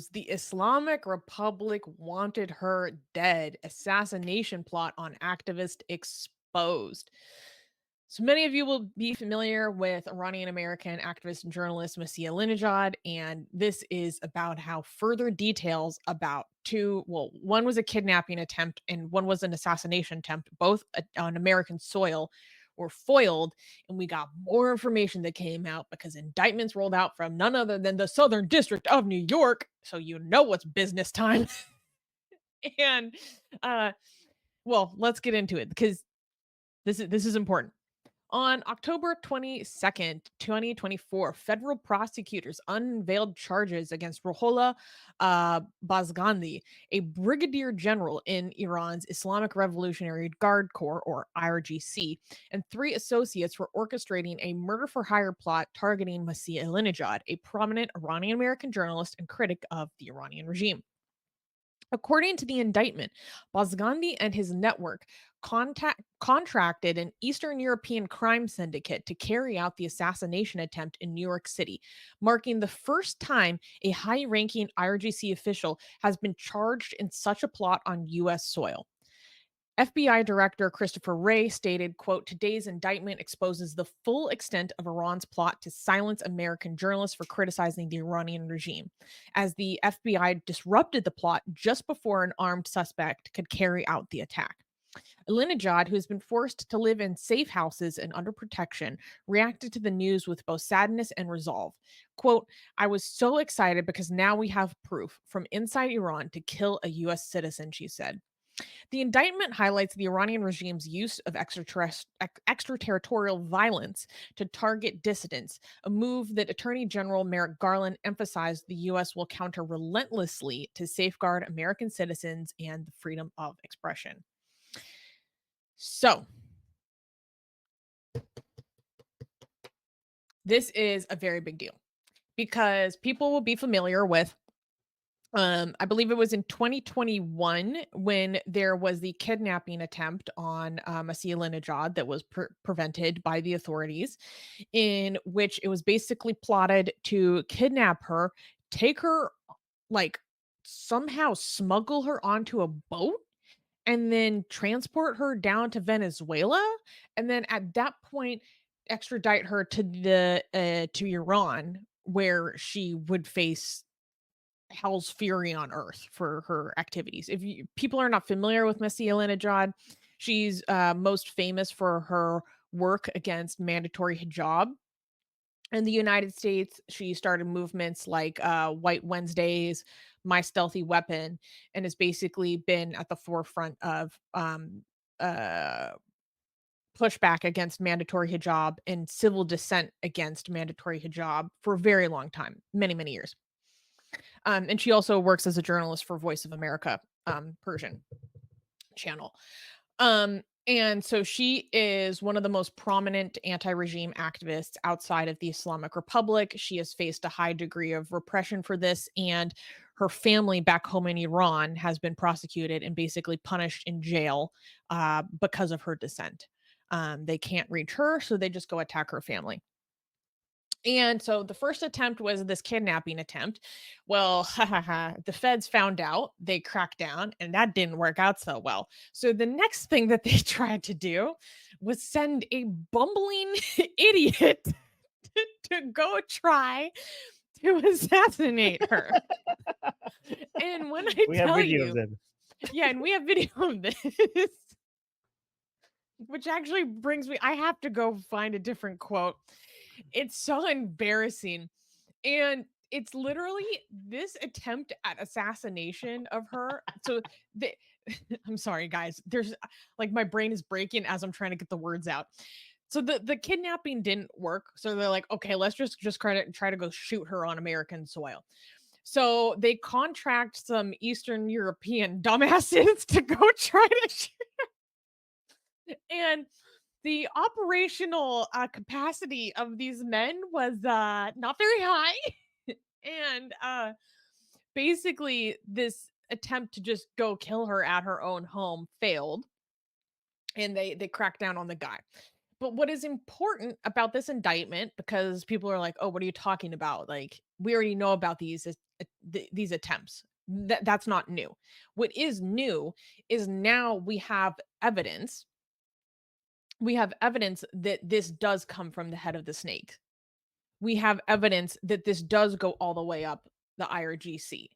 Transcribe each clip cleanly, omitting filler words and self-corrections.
The Islamic Republic wanted her dead. Assassination plot on activist exposed. So many of you will be familiar with Iranian-American activist and journalist Masih Alinejad, and this is about how further details about one was a kidnapping attempt and one was an assassination attempt, both on American soil, were foiled, and we got more information that came out because indictments rolled out from none other than the Southern District of New York. So you know what's business time. and uh well, let's get into it because this is important. On October 22nd, 2024, federal prosecutors unveiled charges against Ruhollah Bazghandi, a brigadier general in Iran's Islamic Revolutionary Guard Corps, or IRGC, and three associates for orchestrating a murder for hire plot targeting Masih Alinejad, a prominent Iranian American journalist and critic of the Iranian regime. According to the indictment, Bazghandi and his network contracted an Eastern European crime syndicate to carry out the assassination attempt in New York City, marking the first time a high ranking IRGC official has been charged in such a plot on U.S. soil. FBI Director Christopher Wray stated, quote, today's indictment exposes the full extent of Iran's plot to silence American journalists for criticizing the Iranian regime, as the FBI disrupted the plot just before an armed suspect could carry out the attack. Alinejad, who has been forced to live in safe houses and under protection, reacted to the news with both sadness and resolve. Quote, I was so excited because now we have proof from inside Iran to kill a U.S. citizen, she said. The indictment highlights the Iranian regime's use of extraterritorial violence to target dissidents, a move that Attorney General Merrick Garland emphasized the U.S. will counter relentlessly to safeguard American citizens and the freedom of expression. So, this is a very big deal because people will be familiar with I believe it was in 2021 when there was the kidnapping attempt on Masih Alinejad that was prevented by the authorities, in which it was basically plotted to kidnap her, take her, like somehow smuggle her onto a boat, and then transport her down to Venezuela, and then at that point extradite her to Iran, where she would face hell's fury on earth for her activities. If people are not familiar with Masih Alinejad, she's most famous for her work against mandatory hijab. In the United States, she started movements like White Wednesdays, My Stealthy Weapon, and has basically been at the forefront of uh, pushback against mandatory hijab and civil dissent against mandatory hijab for a very long time, many, many years. And she also works as a journalist for Voice of America, Persian channel. And so she is one of the most prominent anti-regime activists outside of the Islamic Republic. She has faced a high degree of repression for this, and her family back home in Iran has been prosecuted and basically punished in jail because of her dissent. They can't reach her, so they just go attack her family. And so the first attempt was this kidnapping attempt. Well, the feds found out, they cracked down, and that didn't work out so well. So the next thing that they tried to do was send a bumbling idiot to go try to assassinate her. And when I We have tell video of you, them. yeah, and we have video of this, which actually brings me, I have to go find a different quote. It's so embarrassing. And it's literally this attempt at assassination of her. So the I'm sorry guys. There's like my brain is breaking as I'm trying to get the words out. So the kidnapping didn't work. So they're like, okay, let's just try to go shoot her on American soil. So they contract some Eastern European dumbasses to go try to shoot. And the operational capacity of these men was not very high. And basically this attempt to just go kill her at her own home failed, and they cracked down on the guy. But what is important about this indictment, because people are like, oh, what are you talking about, like we already know about these these attempts. That's not new. What is new is now we have evidence. We have evidence that this does come from the head of the snake. We have evidence that this does go all the way up the IRGC.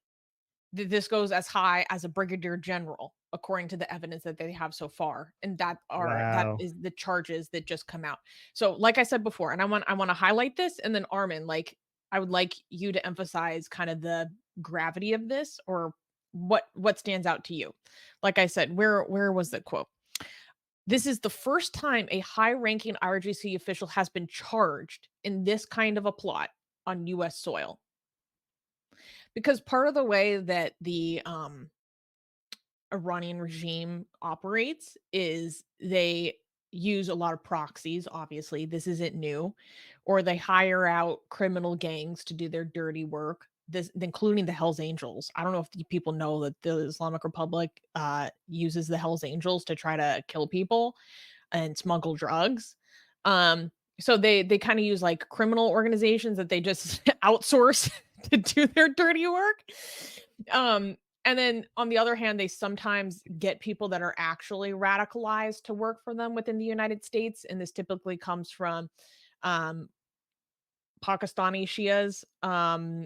This goes as high as a brigadier general, according to the evidence that they have so far, and that Wow. is the charges that just come out. So, like I said before, and I want to highlight this, and then Armin, like I would like you to emphasize kind of the gravity of this, or what stands out to you. Like I said, where was the quote? This is the first time a high-ranking IRGC official has been charged in this kind of a plot on U.S. soil. Because part of the way that the Iranian regime operates is they use a lot of proxies, obviously, this isn't new, or they hire out criminal gangs to do their dirty work, this including the Hells Angels. I don't know if the people know that the Islamic Republic uses the Hells Angels to try to kill people and smuggle drugs. So they kind of use like criminal organizations that they just outsource to do their dirty work. Um, and then on the other hand, they sometimes get people that are actually radicalized to work for them within the United States. And this typically comes from um, Pakistani Shias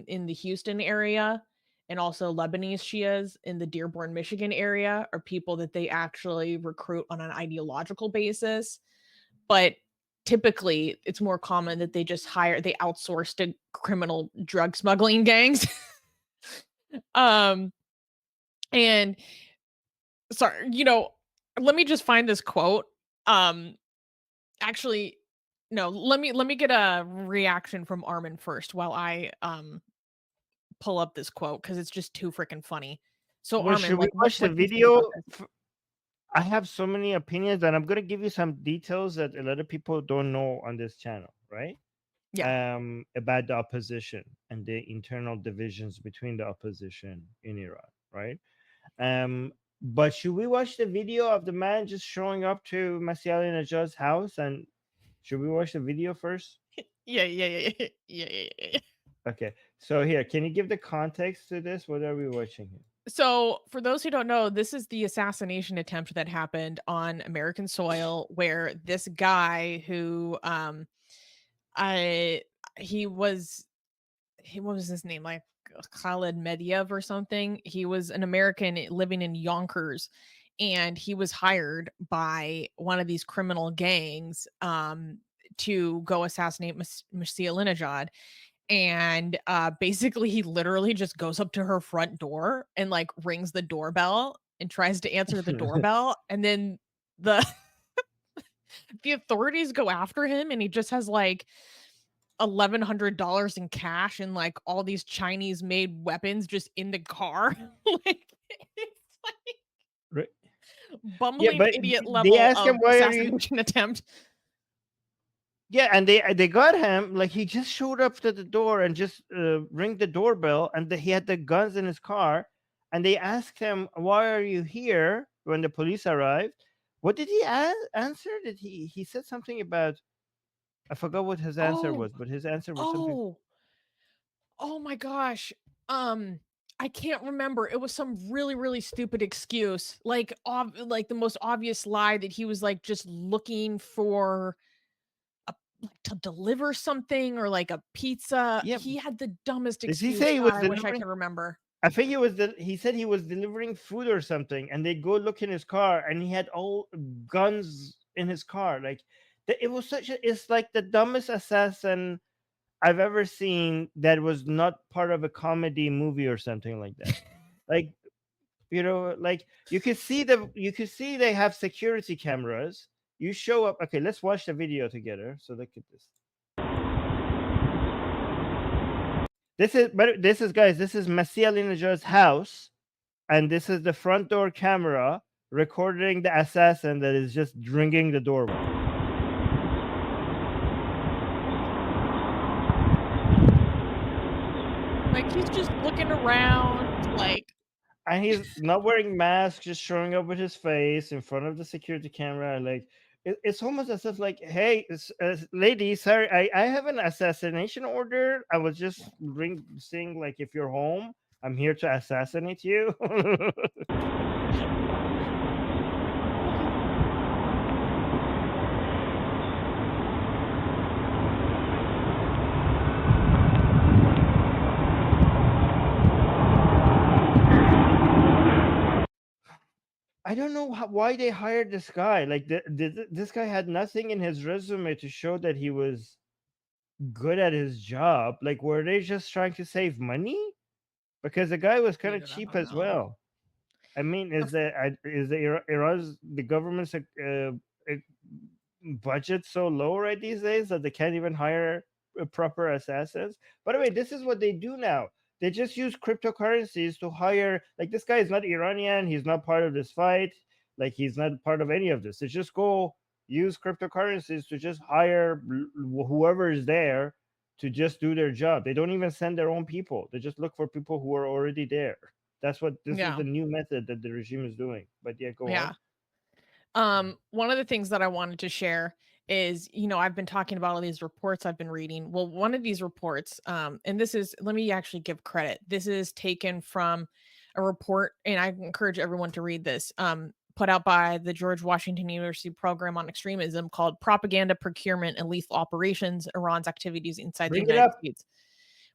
in the Houston area, and also Lebanese Shias in the Dearborn, Michigan area, are people that they actually recruit on an ideological basis. But typically, it's more common that they outsource to criminal drug smuggling gangs. um, and sorry, let me just find this quote. Um, actually, no, let me get a reaction from Armin first while I pull up this quote because it's just too freaking funny. So Well, Armin, should we like watch the what do you think about video? this? I have so many opinions, and I'm gonna give you some details that a lot of people don't know on this channel, right? Yeah. About the opposition and the internal divisions between the opposition in Iran, right? But should we watch the video of the man just showing up to Masih Alinejad's house? And should we watch the video first? Yeah, yeah, yeah, yeah, yeah, yeah, yeah. Okay, so here, can you give the context to this? What are we watching here? So, for those who don't know, this is the assassination attempt that happened on American soil where this guy who I he was what was his name? Like Khalid Mediev or something. He was an American living in Yonkers, and he was hired by one of these criminal gangs to go assassinate Masih Alinejad. And basically he literally just goes up to her front door and like rings the doorbell and tries to answer the doorbell, and then the the authorities go after him, and he just has like $1,100 in cash and like all these Chinese made weapons just in the car. Like it's like Right. Yeah, bumbling but idiot they level ask him, of why are you? assassination attempt. Yeah, and they got him, like he just showed up to the door and just ring the doorbell, and he had the guns in his car, and they asked him, "Why are you here?" When the police arrived, what did he answer? Did he said something about, I forgot what his answer Oh, was, but his answer was something. oh, oh my gosh. Um, I can't remember. It was some really, really stupid excuse. Like the most obvious lie that he was like just looking for like to deliver something or like a pizza. Yeah, He had the dumbest did he excuse. say he God, was I wish I delivering? could remember. I think he said he was delivering food or something, and they go look in his car, and he had all guns in his car. Like it was it's like the dumbest assassin I've ever seen that was not part of a comedy movie or something like that. Like, like you could see they have security cameras. You show up. Okay, let's watch the video together. So look at this. This is Masih Alinejad's house, and this is the front door camera recording the assassin that is just ringing the doorbell. Like he's just looking around, like And he's not wearing mask, just showing up with his face in front of the security camera. Like it's almost as if like, hey, lady, sorry, I have an assassination order. I was just saying like, if you're home, I'm here to assassinate you. I don't know why they hired this guy. Like, this guy had nothing in his resume to show that he was good at his job. Like, were they just trying to save money? Because the guy was kind of Dude, I cheap don't as know. well. I mean, Of- is the Iran's the government's budget so low right these days that they can't even hire proper assassins? By the way, this is what they do now. They just use cryptocurrencies to hire. Like, this guy is not Iranian. He's not part of this fight. Like, he's not part of any of this. They just go use cryptocurrencies to just hire whoever is there to just do their job. They don't even send their own people. They just look for people who are already there. That's what this is yeah. the new method that the regime is doing. But yeah, go Yeah. on. One of the things that I wanted to share is, I've been talking about all these reports I've been reading. Well, one of these reports, and this is, let me actually give credit. This is taken from a report, and I encourage everyone to read this, put out by the George Washington University Program on Extremism called Propaganda, Procurement, and Lethal Operations, Iran's Activities Inside the Bring it United up. States.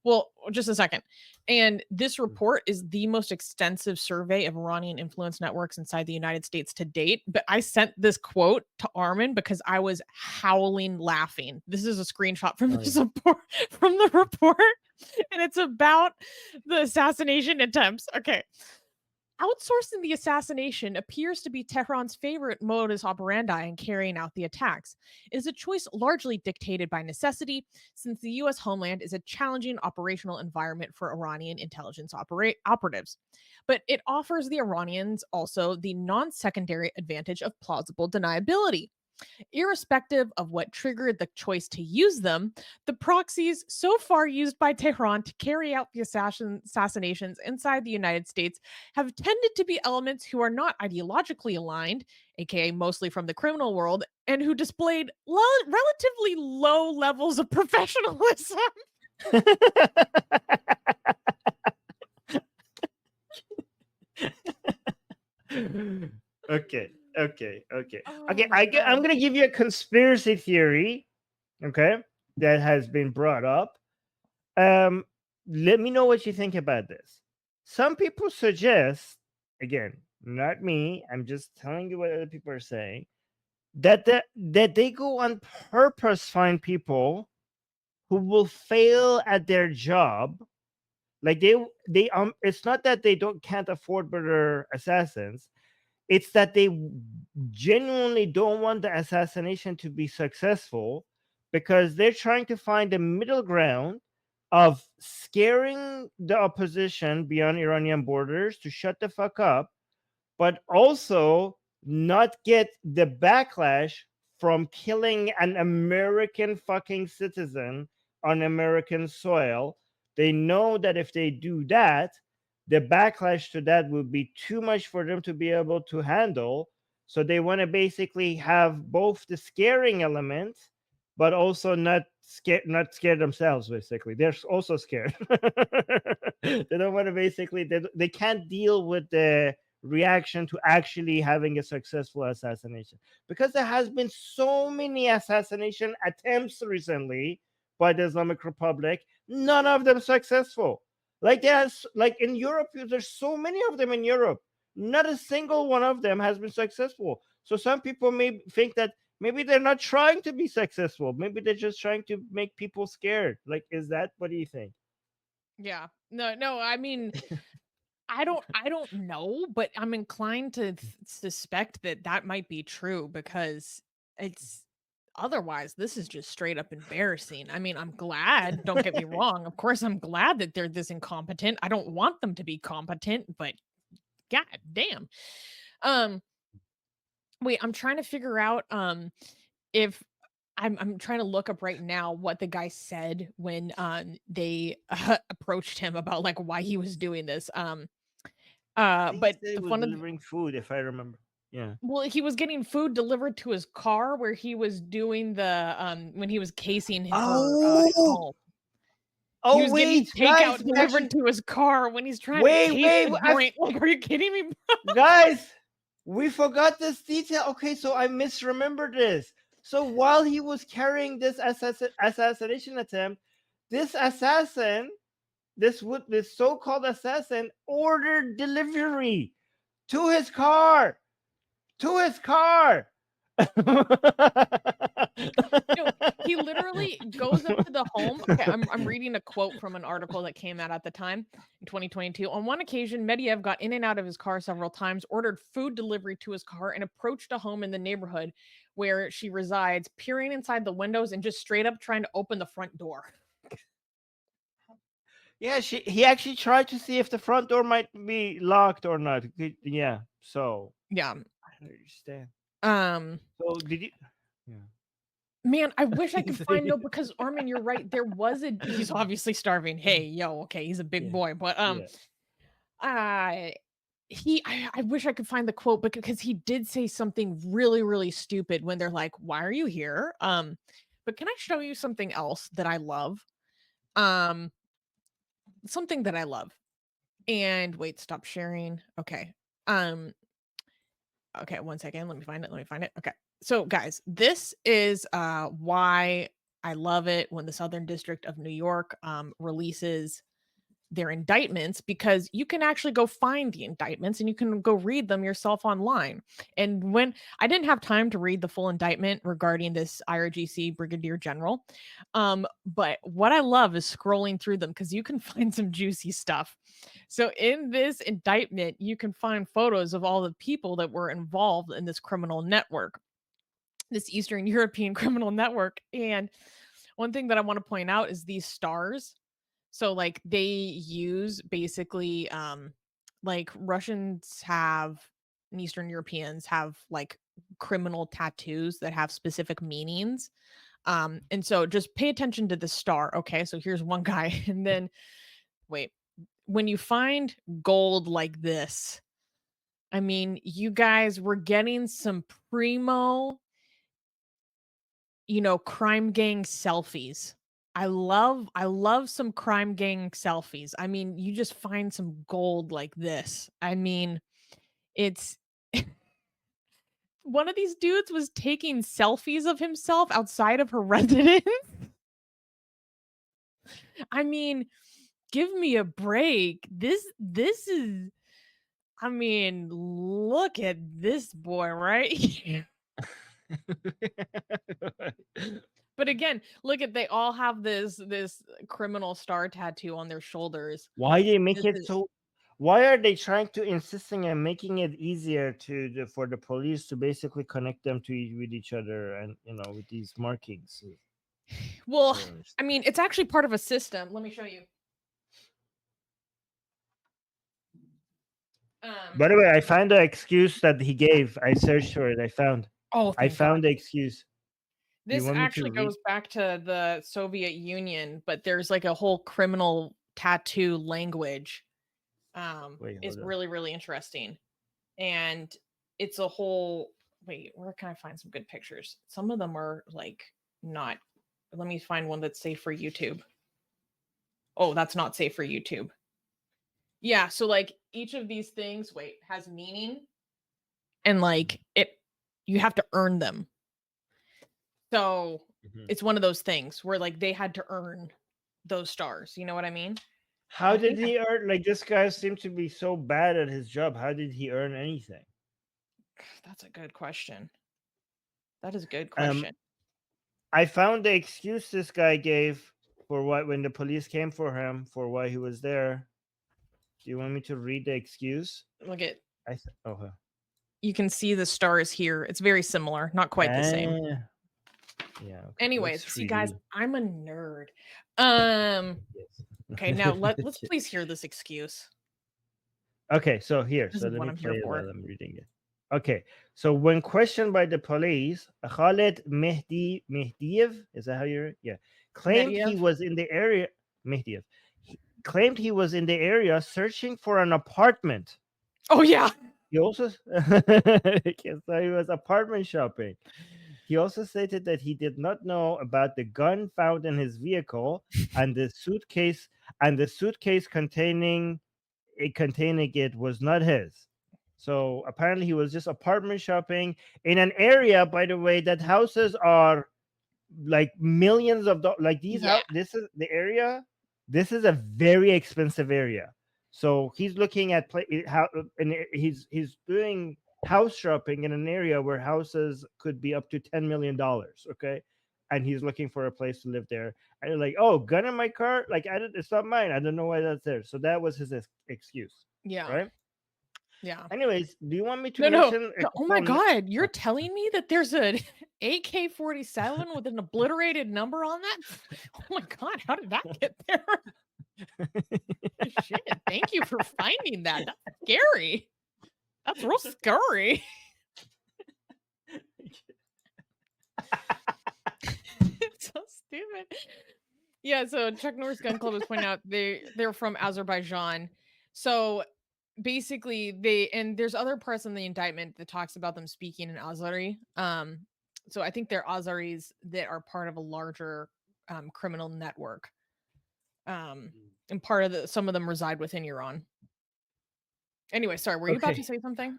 Well, just a second. And this report is the most extensive survey of Iranian influence networks inside the United States to date. But I sent this quote to Armin because I was howling laughing. This is a screenshot from Oh, the yeah. support from the report, and it's about the assassination attempts. Okay. Outsourcing the assassination appears to be Tehran's favorite modus operandi in carrying out the attacks. It is a choice largely dictated by necessity, since the U.S. homeland is a challenging operational environment for Iranian intelligence operatives. But it offers the Iranians also the non secondary advantage of plausible deniability. Irrespective of what triggered the choice to use them, the proxies so far used by Tehran to carry out the assassinations inside the United States have tended to be elements who are not ideologically aligned, aka mostly from the criminal world, and who displayed relatively low levels of professionalism. Okay, okay, okay, Oh okay. my I'm god. gonna give you a conspiracy theory. Okay, that has been brought up. Um, Let me know what you think about this. Some people suggest, again, not me. I'm just telling you what other people are saying. That they go on purpose find people who will fail at their job. Like, they it's not that they can't afford better assassins. It's that they genuinely don't want the assassination to be successful, because they're trying to find a middle ground of scaring the opposition beyond Iranian borders to shut the fuck up, but also not get the backlash from killing an American fucking citizen on American soil. They know that if they do that, the backlash to that would be too much for them to be able to handle. So they want to basically have both the scaring element, but also not scare themselves. Basically, they're also scared. They don't want to basically. They can't deal with the reaction to actually having a successful assassination, because there has been so many assassination attempts recently by the Islamic Republic, none of them successful. Like, there's like in Europe, there's so many of them in Europe, not a single one of them has been successful. So some people may think that maybe they're not trying to be successful, maybe they're just trying to make people scared. Like, is that, what do you think? Yeah. No, I mean, I don't know, but I'm inclined to suspect that that might be true because it's otherwise this is just straight up embarrassing. I mean, I'm glad, don't get me wrong. Of course I'm glad that they're this incompetent. I don't want them to be competent, but god damn. Um wait, I'm trying to figure out if I'm trying to look up right now what the guy said when they approached him about like why he was doing this. I think he But said he was one of delivering food, if I remember. Yeah. Well, he was getting food delivered to his car where he was doing the when he was casing his Oh, home. He oh was getting wait, guys, takeout we delivered actually to his car when he's trying to wait, case wait, the joint. Like, are you kidding me? guys, we forgot this detail. Okay, so I misremembered this. So while he was carrying this assassination attempt, this assassin, this so-called assassin, ordered delivery to his car. To his car. No, he literally goes up to the home. Okay, I'm reading a quote from an article that came out at the time in 2022. On one occasion, Medvedev got in and out of his car several times, ordered food delivery to his car, and approached a home in the neighborhood where she resides, peering inside the windows and just straight up trying to open the front door. Yeah, he actually tried to see if the front door might be locked or not. Yeah, so Yeah. I don't understand. Um, So did you? Yeah. man, I wish I could find no because Armin, you're right. There was he's obviously starving. Hey, yo, okay, he's a big Yeah. boy, but Yeah. I I wish I could find the quote because he did say something really, really stupid when they're like, "Why are you here?" But can I show you something else that I love? Um, something that I love. And wait, stop sharing. Okay. Um, okay, one second. Let me find it. Let me find it. Okay. So guys, this is why I love it when the Southern District of New York releases their indictments, because you can actually go find the indictments and you can go read them yourself online. And when I didn't have time to read the full indictment regarding this IRGC brigadier general, but what I love is scrolling through them because you can find some juicy stuff. So in this indictment, you can find photos of all the people that were involved in this criminal network, this Eastern European criminal network. And one thing that I want to point out is these stars. So like they use basically like Russians have and Eastern Europeans have like criminal tattoos that have specific meanings. And so just pay attention to the star. Okay, so here's one guy and then wait, when you find gold like this, I mean, you guys were getting some primo, crime gang selfies. I love some crime gang selfies. I mean, you just find some gold like this. I mean, it's one of these dudes was taking selfies of himself outside of her residence. I mean, give me a break. This is I mean, look at this boy, right? But again, look at they all have this criminal star tattoo on their shoulders. Why they make This it is so? Why are they trying to insisting and making it easier for the police to basically connect them with each other and with these markings? well, I don't I understand. mean, it's actually part of a system. Let me show you. Um, By the way, I found the excuse that he gave. I searched for it. oh, I thank God. found the excuse. Do you This want me to actually read? goes back to the Soviet Union, but there's like a whole criminal tattoo language. Wait, Is hold on. really, really interesting. And it's a whole wait, where can I find some good pictures? Some of them are like not. Let me find one that's safe for YouTube. Oh, that's not safe for YouTube. Yeah, so like each of these things, wait, has meaning and like it you have to earn them. So Mhm. it's one of those things where like they had to earn those stars. You know what I mean? How I did think he earn? Like this guy seemed to be so bad at his job. How did he earn anything? that's a good question. That is a good Um, question. I found the excuse this guy gave for what when the police came for him for why he was there. Do you want me to read the excuse? Look at Okay. you can see the stars here. It's very similar, not quite the same. Ah, yeah. Okay. Anyways, Let's see guys, 3D. I'm a nerd. Um okay, now let's Yes. please hear this excuse. Okay, so here, This so is let what me I'm play here it while for. I'm reading it. Okay, so when questioned by the police, Khalid Mehdiev, is that how you're? Yeah, claimed he Medvedev. was in the area. Mehdiev claimed he was in the area searching for an apartment. Oh yeah. He also okay, so he was apartment shopping. He also stated that he did not know about the gun found in his vehicle and the suitcase containing it was not his. So apparently he was just apartment shopping in an area, by the way, that houses are like millions of dollars. Like these Yeah. house, this is the area. This is a very expensive area. So he's looking at how, and he's doing house shopping in an area where houses could be up to $10 million. Okay, and he's looking for a place to live there. And you're like, oh, gun in my car? Like it's not mine. I don't know why that's there. So that was his excuse, Yeah. right? Yeah. Anyways, do you want me to No, no. mention a No, oh my couple? god, you're telling me that there's a AK-47 with an obliterated number on that? Oh my god, how did that get there? Shit, thank you for finding that. That's scary. That's real scary. It's so stupid. Yeah, so Chuck Norris Gun Club was pointing out they're from Azerbaijan. So basically and there's other parts in the indictment that talks about them speaking in Azeri. So I think they're Azeris that are part of a larger criminal network. And part of some of them reside within Iran. Anyway, sorry, were you about to Okay. say something?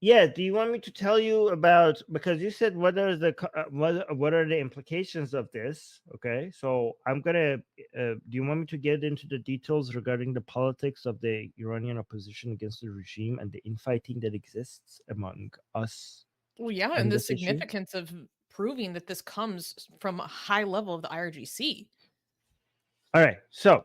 Yeah, do you want me to tell you about, because you said what are the implications of this? Okay, so I'm gonna. Do you want me to get into the details regarding the politics of the Iranian opposition against the regime and the infighting that exists among us Well, yeah, in and the this issue? significance of proving that this comes from a high level of the IRGC. All right, so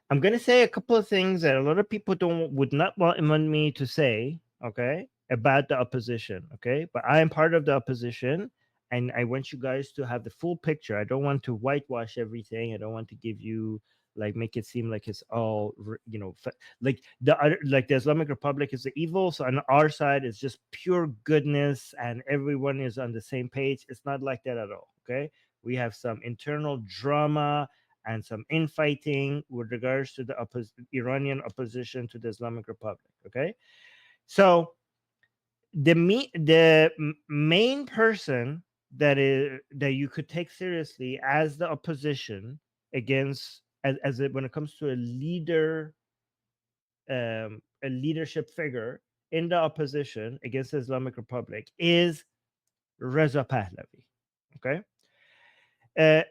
I'm gonna say a couple of things that a lot of people would not want me to say, okay, about the opposition, okay? But I am part of the opposition, and I want you guys to have the full picture. I don't want to whitewash everything. I don't want to give you like make it seem like it's all like the Islamic Republic is the evil. So on our side, it's just pure goodness, and everyone is on the same page. It's not like that at all. Okay, we have some internal drama and some infighting with regards to the Iranian opposition to the Islamic Republic. Okay, so the main person that you could take seriously as the opposition against as it when it comes to a leadership figure in the opposition against the Islamic Republic is Reza Pahlavi. Okay, uh,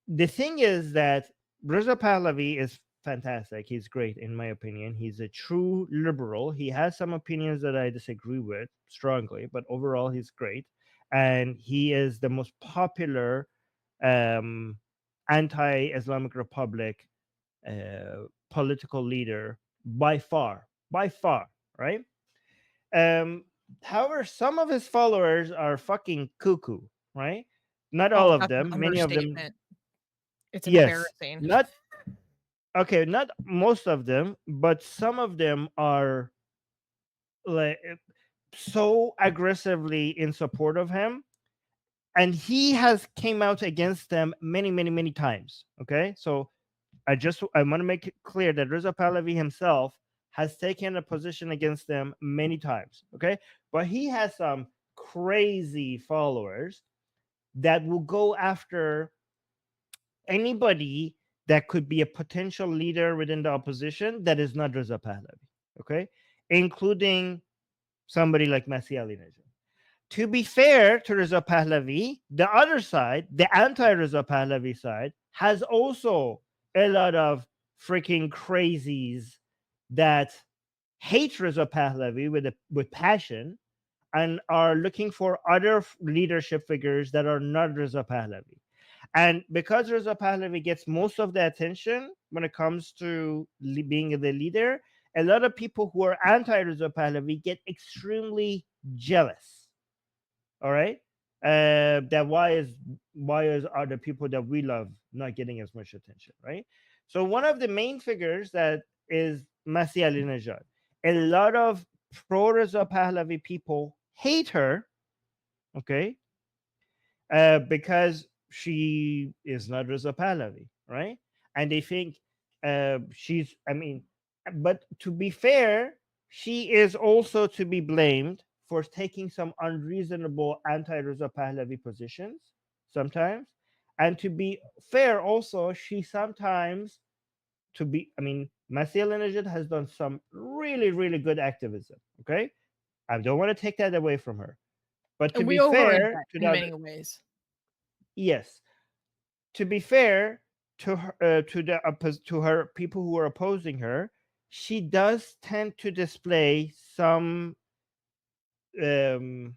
the thing is that Reza Pahlavi is fantastic. He's great, in my opinion. He's a true liberal. He has some opinions that I disagree with strongly, but overall, he's great. And he is the most popular um, anti Islamic Republic political leader by far, right? Um, However, some of his followers are fucking cuckoo, right? Not all Oh, of that's an them, many of them. understatement. It's Yes, embarrassing. not okay, not most of them, but some of them are like so aggressively in support of him, and he has came out against them many times. Okay, so I want to make it clear that Reza Pahlavi himself has taken a position against them many times. Okay, but he has some crazy followers that will go after anybody that could be a potential leader within the opposition that is not Reza Pahlavi, okay, including somebody like Masih Alinejad. To be fair to Reza Pahlavi, the other side, the anti-Reza Pahlavi side, has also a lot of freaking crazies that hate Reza Pahlavi with passion and are looking for other leadership figures that are not Reza Pahlavi. And because Reza Pahlavi gets most of the attention when it comes to being the leader, a lot of people who are anti Reza Pahlavi get extremely jealous. All right, that why is are the people that we love not getting as much attention, right? So one of the main figures that is Masih Alinejad. A lot of pro Reza Pahlavi people hate her, okay, because she is not Reza Pahlavi, right? And they think she's. I mean, but to be fair, she is also to be blamed for taking some unreasonable anti-Reza Pahlavi positions sometimes. And to be fair, also, she sometimes, I mean, Masih Alinejad has done some really, really good activism. Okay. I don't want to take that away from her. But to And we be overrate fair that to the in other, many ways. yes, to be fair to her, to her people who are opposing her, she does tend to display um,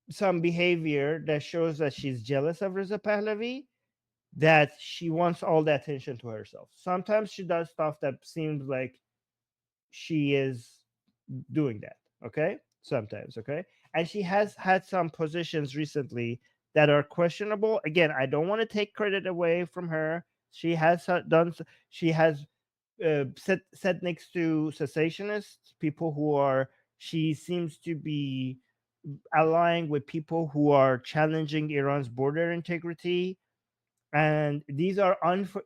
some behavior that shows that she's jealous of Reza Pahlavi, that she wants all the attention to herself. Sometimes she does stuff that seems like she is doing that. Okay, sometimes. Okay, and she has had some positions recently that are questionable. Again, I don't want to take credit away from her. She has done. She has set next to cessationists, people who are. She seems to be allying with people who are challenging Iran's border integrity. And these are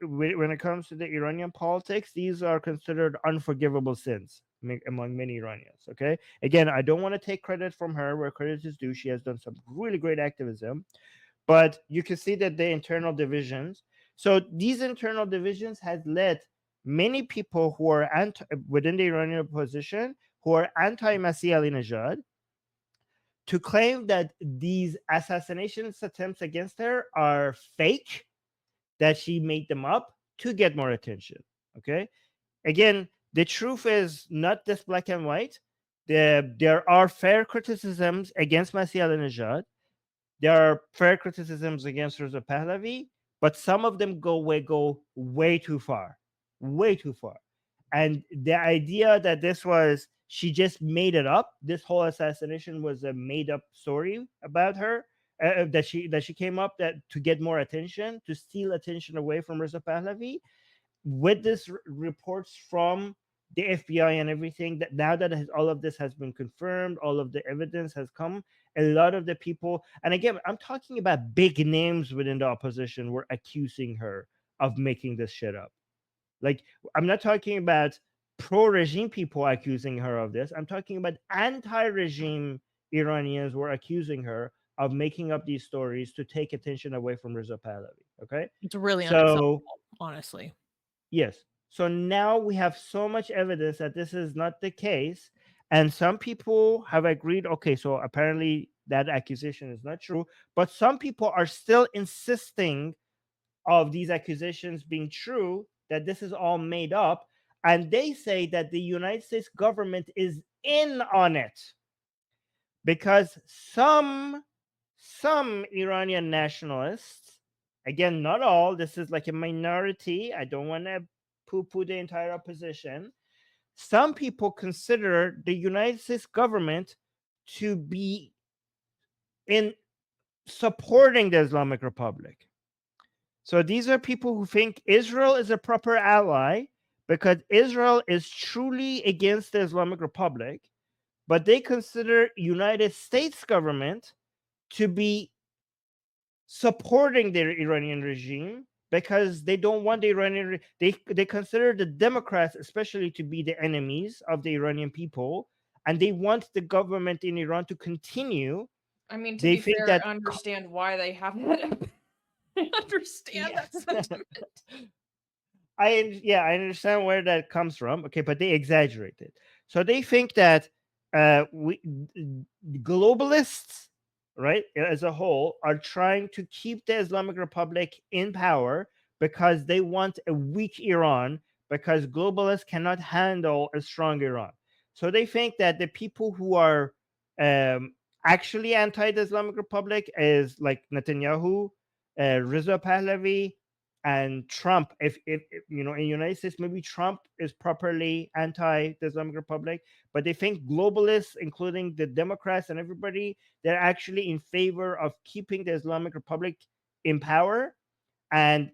when it comes to the Iranian politics, these are considered unforgivable sins among many Iranians. Okay, again, I don't want to take credit from her where credit is due. She has done some really great activism, but you can see that the internal divisions. So these internal divisions has led many people who are within the Iranian opposition, who are anti-Masih Alinejad, to claim that these assassination attempts against her are fake, that she made them up to get more attention. Okay. Again, the truth is not this black and white. There are fair criticisms against Masih Alinejad. There are fair criticisms against Reza Pahlavi, but some of them go way too far, way too far. And the idea that this was she just made it up, this whole assassination was a made up story about her, that she came up that to get more attention, to steal attention away from Reza Pahlavi, with this reports from the FBI and everything, that now that all of this has been confirmed, all of the evidence has come, a lot of the people, and again, I'm talking about big names within the opposition, were accusing her of making this shit up. Like, I'm not talking about pro-regime people accusing her of this. I'm talking about anti-regime Iranians were accusing her of making up these stories to take attention away from Reza Pahlavi. Okay, It's really so unacceptable, honestly. yes. So now we have so much evidence that this is not the case. And some people have agreed, okay, so apparently that accusation is not true. But some people are still insisting of these accusations being true, that this is all made up. And they say that the United States government is in on it because some Iranian nationalists, again, not all, this is like a minority. I don't want to poo-poo the entire opposition. Some people consider the United States government to be in supporting the Islamic Republic. So these are people who think Israel is a proper ally because Israel is truly against the Islamic Republic, but they consider United States government to be supporting the Iranian regime because they don't want the Iranian. They consider the Democrats, especially, to be the enemies of the Iranian people, and they want the government in Iran to continue. I mean, to They be think fair, that I understand why they have that. I understand yeah, that sentiment. I understand where that comes from. Okay, but they exaggerate it. So they think that we globalists, right, as a whole, are trying to keep the Islamic Republic in power because they want a weak Iran, because globalists cannot handle a strong Iran. So they think that the people who are um, actually anti the Islamic Republic is like Netanyahu, Reza Pahlavi, and Trump. If you know, in the United States, maybe Trump is properly anti the Islamic Republic, but they think globalists, including the Democrats and everybody, they're actually in favor of keeping the Islamic Republic in power. And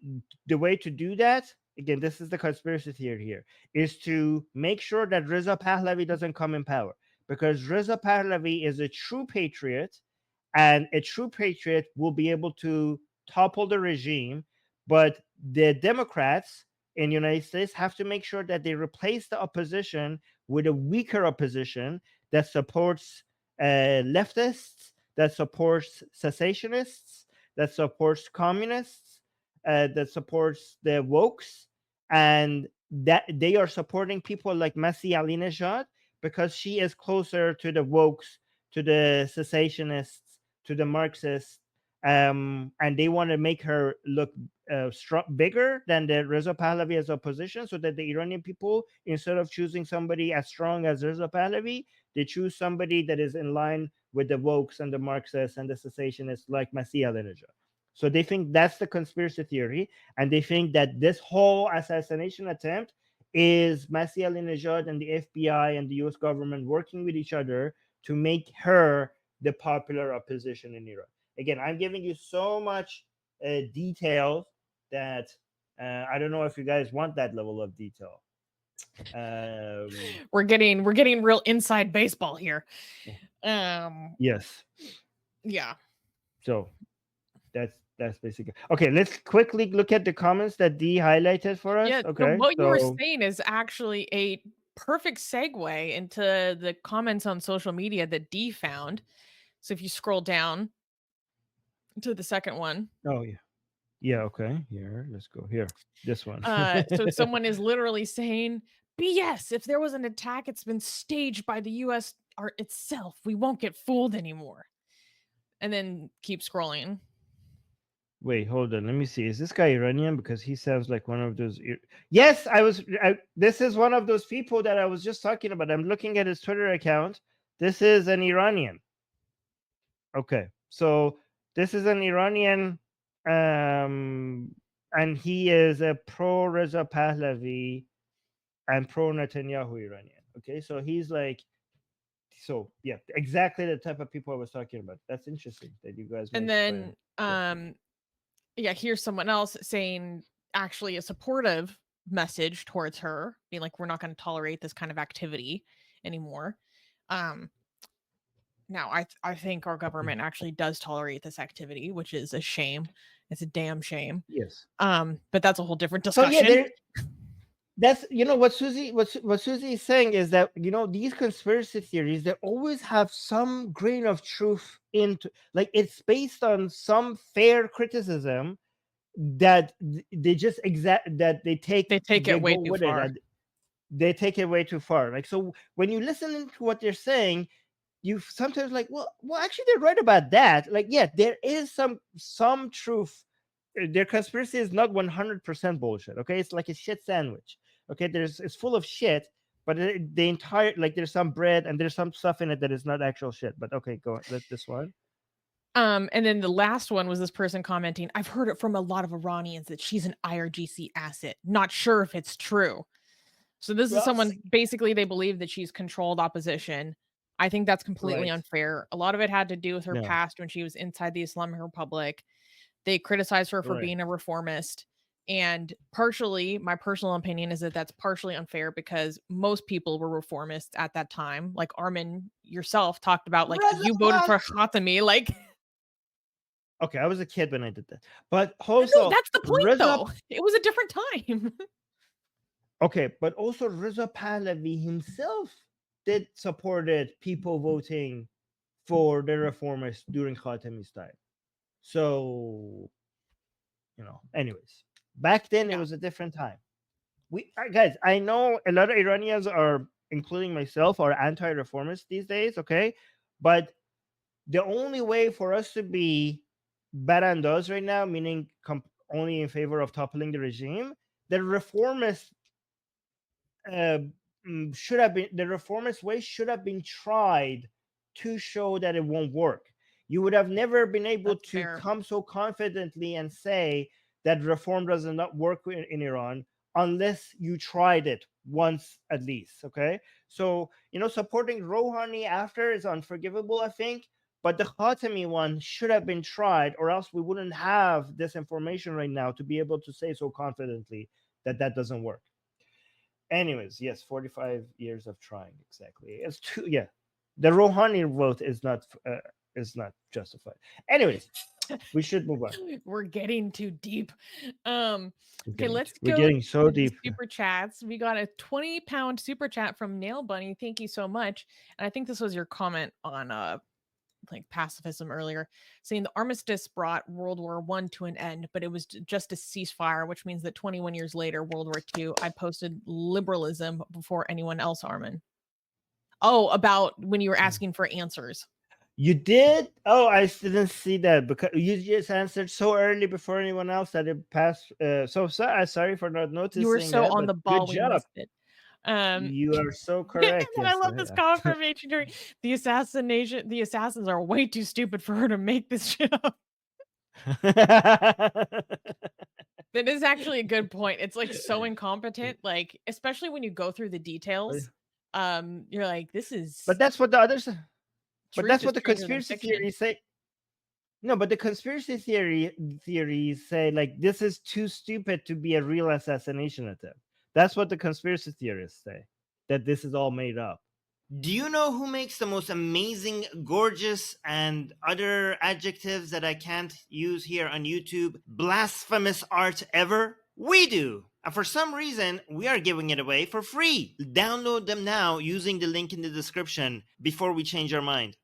the way to do that, again, this is the conspiracy theory here, is to make sure that Reza Pahlavi doesn't come in power, because Reza Pahlavi is a true patriot, and a true patriot will be able to topple the regime. But the Democrats in United States have to make sure that they replace the opposition with a weaker opposition that supports leftists, that supports cessationists, that supports communists, that supports the wokes, and that they are supporting people like Masih Alinejad because she is closer to the wokes, to the cessationists, to the Marxists, and they want to make her look bigger than the Reza Pahlavi as opposition, so that the Iranian people, instead of choosing somebody as strong as Reza Pahlavi, they choose somebody that is in line with the wokes and the Marxists and the cessationists like Masih Alinejad. So they think that's the conspiracy theory, and they think that this whole assassination attempt is Masih Alinejad and the FBI and the US government working with each other to make her the popular opposition in Iran. Again, I'm giving you so much detail that I don't know if you guys want that level of detail. We're getting real inside baseball here. Yes. Yeah. So that's basically okay. Let's quickly look at the comments that Dee highlighted for us. Yeah. So Okay. what you were saying is actually a perfect segue into the comments on social media that Dee found. So if you scroll down to the second one, oh yeah. Yeah, okay. Here, let's go here. This one. so someone is literally saying, BS, if there was an attack, it's been staged by the US itself. We won't get fooled anymore. And then keep scrolling. Wait, hold on. Let me see. Is this guy Iranian? Because he sounds like one of those. Yes, this is one of those people that I was just talking about. I'm looking at his Twitter account. This is an Iranian. Okay, so this is an Iranian, and he is a pro Reza Pahlavi and pro Netanyahu Iranian. Okay, so he's like, so yeah, exactly the type of people I was talking about. That's interesting that you guys. And then, yeah, here's someone else saying actually a supportive message towards her, being like, we're not going to tolerate this kind of activity anymore. Now, I think our government actually does tolerate this activity, which is a shame. It's a damn shame. Yes. But that's a whole different discussion. So yeah, that's what Susie is saying is that these conspiracy theories, they always have some grain of truth into, like, it's based on some fair criticism that they just that they take it way too far. They take it way too far. Like, so when you listen to what they're saying, you sometimes like, well, actually they're right about that. Like, yeah, there is some truth. Their conspiracy is not 100% bullshit. Okay, it's like a shit sandwich. Okay, it's full of shit, but the entire, like, there's some bread and there's some stuff in it that is not actual shit. But okay, go on. Let this one. And then the last one was this person commenting, I've heard it from a lot of Iranians that she's an IRGC asset. Not sure if it's true. So this is someone, basically, they believe that she's controlled opposition. I think that's completely unfair. A lot of it had to do with her past when she was inside the Islamic Republic. They criticized her for being a reformist. And partially, my personal opinion is that that's partially unfair because most people were reformists at that time. Like Armin yourself talked about, like, you voted for Khatami, like... Okay, I was a kid when I did that. But also, no, that's the point, though. It was a different time. Okay, but also Reza Pahlavi himself supported people voting for the reformers during Khatami's time. So, anyways, back then it was a different time. Guys, I know a lot of Iranians are, including myself, are anti-reformist these days. Okay, but the only way for us to be barandas right now, meaning only in favor of toppling the regime, the reformist should have been, the reformist way should have been tried to show that it won't work. You would have never been able to come so confidently and say that reform does not work in Iran unless you tried it once at least. Okay, so supporting Rouhani after is unforgivable, I think, but the Khatami one should have been tried, or else we wouldn't have this information right now to be able to say so confidently that that doesn't work. Anyways, yes, 45 years of trying, exactly. It's too, yeah. The Rouhani vote is not justified. Anyways, We should move on. We're getting too deep. Okay, let's We're go getting so to the deep. super chats. We got a 20-pound super chat from Nail Bunny. Thank you so much. And I think this was your comment on like pacifism earlier, saying the armistice brought World War I to an end, but it was just a ceasefire, which means that 21 years later, World War II, I posted liberalism before anyone else, Armin. Oh, about when you were asking for answers. You did? Oh, I didn't see that because you just answered so early before anyone else that it passed. Sorry for not noticing You were so that, on but the ball, good we job. missed it. You are so And correct. then I Yes. love this comment from Ancient Jury. The assassins are way too stupid for her to make this shit up. That is actually a good point. It's like so incompetent, like especially when you go through the details. You're like, this is But that's what the others. But truth that's is what the stranger than conspiracy fiction. theories say. No, but the conspiracy theories say like this is too stupid to be a real assassination attempt. That's what the conspiracy theorists say. That this is all made up. Do you know who makes the most amazing, gorgeous, and other adjectives that I can't use here on YouTube, blasphemous art ever? We do! And for some reason, we are giving it away for free. Download them now using the link in the description before we change our mind.